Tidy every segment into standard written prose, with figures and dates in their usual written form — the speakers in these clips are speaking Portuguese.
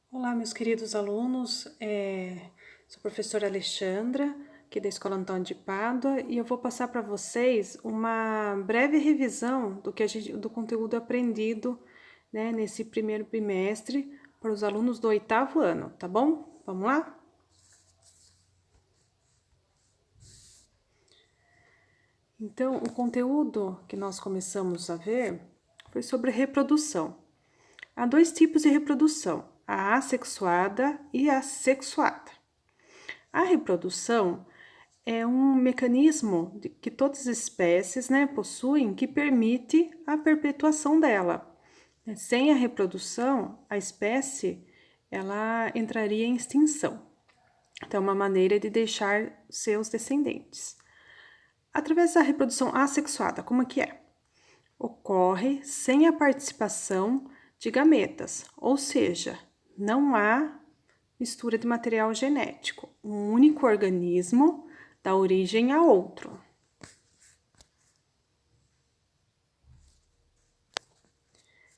Olá, meus queridos alunos, sou a professora Alexandra, aqui da Escola Antônio de Pádua, e eu vou passar para vocês uma breve revisão do conteúdo aprendido, né, nesse primeiro bimestre para os alunos do 8º ano, tá bom? Vamos lá? Então, o conteúdo que nós começamos a ver foi sobre reprodução. Há dois tipos de reprodução, a assexuada e a sexuada. A reprodução é um mecanismo que todas as espécies, né, possuem que permite a perpetuação dela. Sem a reprodução, a espécie ela entraria em extinção. Então, é uma maneira de deixar seus descendentes. Através da reprodução assexuada, como é que é? Ocorre sem a participação de gametas, ou seja, não há mistura de material genético. Um único organismo dá origem a outro.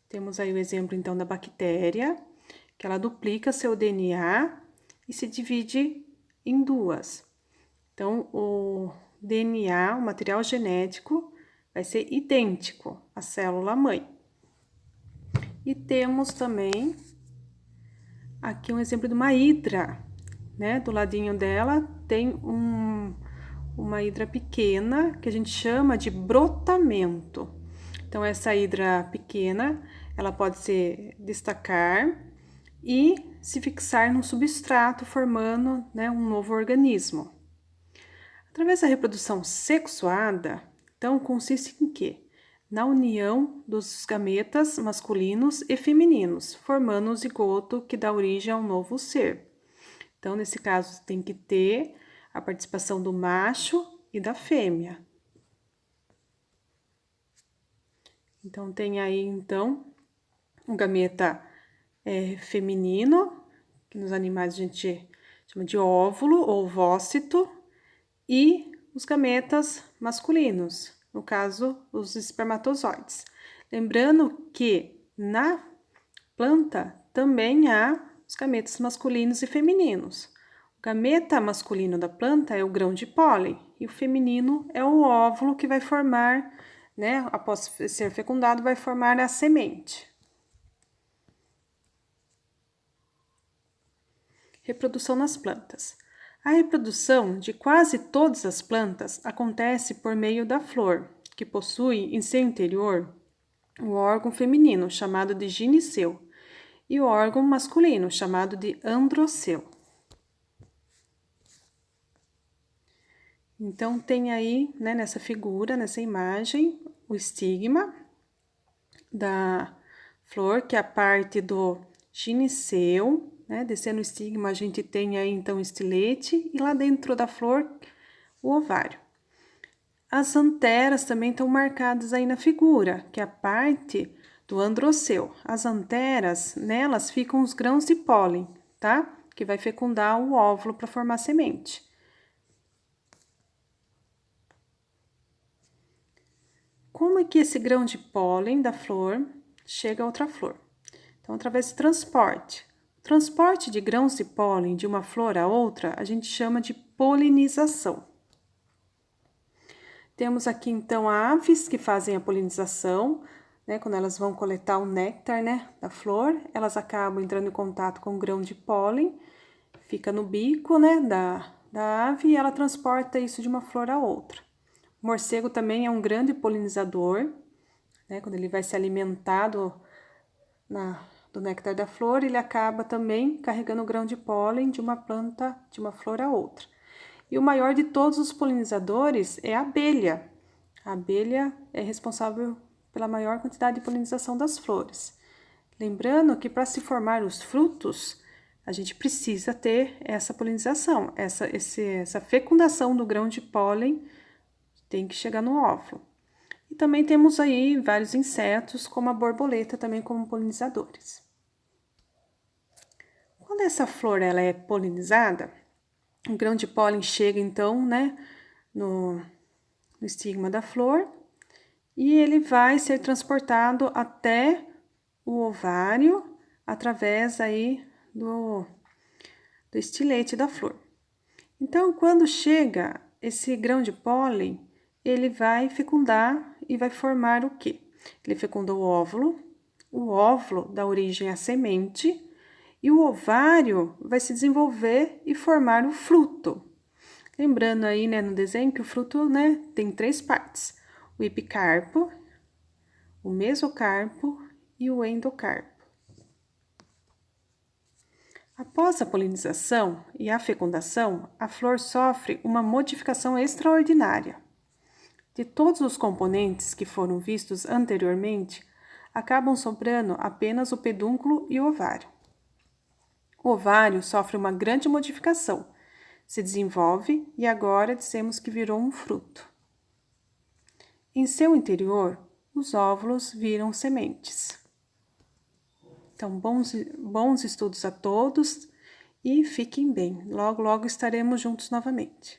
Temos aí o exemplo, então, da bactéria, que ela duplica seu DNA e se divide em duas. Então, o DNA, o material genético, vai ser idêntico à célula-mãe. E temos também aqui um exemplo de uma hidra, né? Do ladinho dela tem uma hidra pequena que a gente chama de brotamento. Então, essa hidra pequena, ela pode se destacar e se fixar no substrato, formando, né, um novo organismo. Através da reprodução sexuada, então, consiste em quê? Na união dos gametas masculinos e femininos, formando um zigoto que dá origem a um novo ser. Então, nesse caso, tem que ter a participação do macho e da fêmea. Então, tem aí, então, um gameta feminino, que nos animais a gente chama de óvulo ou ovócito, e os gametas masculinos, no caso, os espermatozoides. Lembrando que na planta também há os gametas masculinos e femininos. O gameta masculino da planta é o grão de pólen e o feminino é o óvulo que vai formar, né, após ser fecundado, vai formar a semente. Reprodução nas plantas. A reprodução de quase todas as plantas acontece por meio da flor, que possui em seu interior o órgão feminino, chamado de gineceu, e o órgão masculino, chamado de androceu. Então, tem aí, né, nessa figura, nessa imagem, o estigma da flor, que é a parte do gineceu, né? Descendo o estigma, a gente tem aí, então, o estilete, e lá dentro da flor, o ovário. As anteras também estão marcadas aí na figura, que é a parte do androceu. As anteras, nelas ficam os grãos de pólen, tá? Que vai fecundar o óvulo para formar semente. Como é que esse grão de pólen da flor chega a outra flor? Então, através de transporte. O transporte de grãos de pólen de uma flor a outra, a gente chama de polinização. Temos aqui, então, aves que fazem a polinização, né? Quando elas vão coletar o néctar, né, da flor, elas acabam entrando em contato com o grão de pólen, fica no bico, né, da ave e ela transporta isso de uma flor a outra. O morcego também é um grande polinizador, né? Quando ele vai se alimentar do néctar da flor, ele acaba também carregando o grão de pólen de uma planta, de uma flor a outra. E o maior de todos os polinizadores é a abelha. A abelha é responsável pela maior quantidade de polinização das flores. Lembrando que para se formar os frutos, a gente precisa ter essa polinização, essa fecundação do grão de pólen tem que chegar no óvulo. E também temos aí vários insetos, como a borboleta, também como polinizadores. Quando essa flor ela é polinizada, o grão de pólen chega então, né, no estigma da flor e ele vai ser transportado até o ovário através aí do estilete da flor. Então, quando chega esse grão de pólen, ele vai fecundar e vai formar o quê? Ele fecunda o óvulo dá origem à semente, e o ovário vai se desenvolver e formar o fruto. Lembrando aí, né, no desenho que o fruto, né, tem 3 partes: o epicarpo, o mesocarpo e o endocarpo. Após a polinização e a fecundação, a flor sofre uma modificação extraordinária. De todos os componentes que foram vistos anteriormente, acabam sobrando apenas o pedúnculo e o ovário. O ovário sofre uma grande modificação, se desenvolve e agora dizemos que virou um fruto. Em seu interior, os óvulos viram sementes. Então, bons estudos a todos e fiquem bem. Logo, logo estaremos juntos novamente.